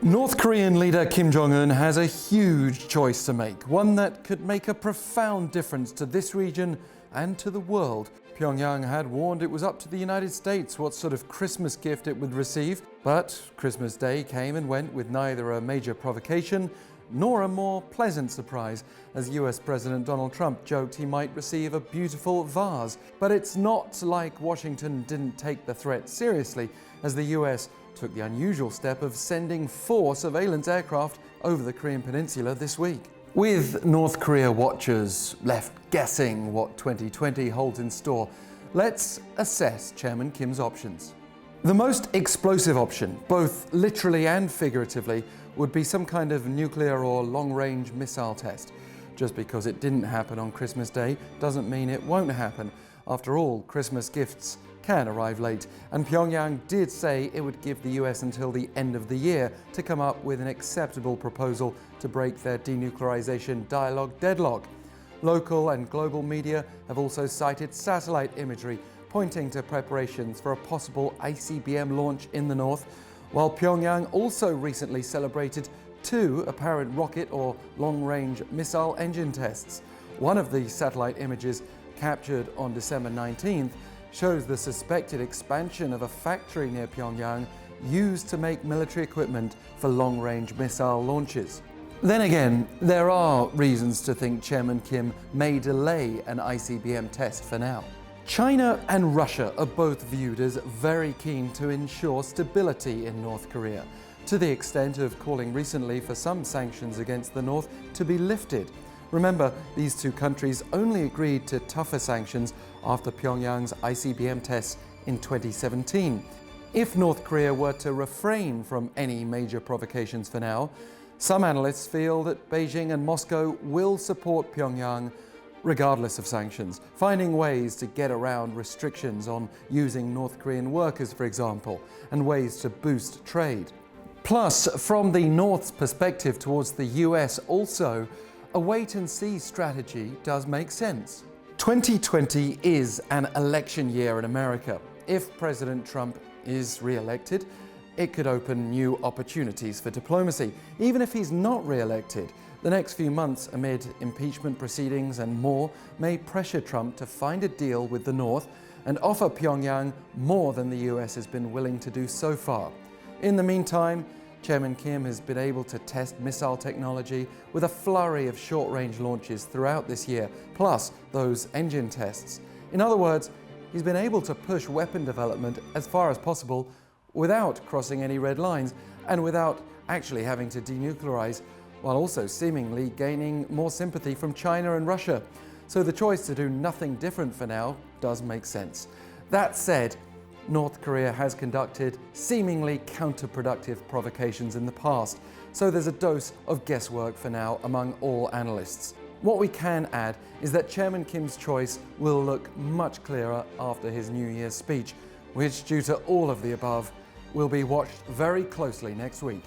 North Korean leader Kim Jong-un has a huge choice to make, one that could make a profound difference to this region and to the world. Pyongyang had warned it was up to the United States what sort of Christmas gift it would receive, but Christmas Day came and went with neither a major provocation nor a more pleasant surprise, as US President Donald Trump joked he might receive a beautiful vase. But it's not like Washington didn't take the threat seriously, as the US took the unusual step of sending 4 surveillance aircraft over the Korean peninsula this week. With North Korea watchers left guessing what 2020 holds in store, let's assess Chairman Kim's options. The most explosive option, both literally and figuratively, would be some kind of nuclear or long-range missile test. Just because it didn't happen on Christmas Day doesn't mean it won't happen. After all, Christmas gifts can arrive late, and Pyongyang did say it would give the US until the end of the year to come up with an acceptable proposal to break their denuclearization dialogue deadlock. Local and global media have also cited satellite imagery pointing to preparations for a possible ICBM launch in the north, while Pyongyang also recently celebrated 2 apparent rocket or long-range missile engine tests. One of the satellite images, captured on December 19th, shows the suspected expansion of a factory near Pyongyang used to make military equipment for long-range missile launches. Then again, there are reasons to think Chairman Kim may delay an ICBM test for now. China and Russia are both viewed as very keen to ensure stability in North Korea, to the extent of calling recently for some sanctions against the North to be lifted. Remember, these 2 countries only agreed to tougher sanctions after Pyongyang's ICBM tests in 2017. If North Korea were to refrain from any major provocations for now, some analysts feel that Beijing and Moscow will support Pyongyang regardless of sanctions, finding ways to get around restrictions on using North Korean workers, for example, and ways to boost trade. Plus, from the North's perspective towards the US also, a wait-and-see strategy does make sense. 2020 is an election year in America. If President Trump is re-elected, it could open new opportunities for diplomacy. Even if he's not re-elected, the next few months amid impeachment proceedings and more may pressure Trump to find a deal with the North and offer Pyongyang more than the US has been willing to do so far. In the meantime, Chairman Kim has been able to test missile technology with a flurry of short-range launches throughout this year, plus those engine tests. In other words, he's been able to push weapon development as far as possible without crossing any red lines and without actually having to denuclearize, while also seemingly gaining more sympathy from China and Russia. So the choice to do nothing different for now does make sense. That said, North Korea has conducted seemingly counterproductive provocations in the past, so there's a dose of guesswork for now among all analysts. What we can add is that Chairman Kim's choice will look much clearer after his New Year's speech, which, due to all of the above, will be watched very closely next week.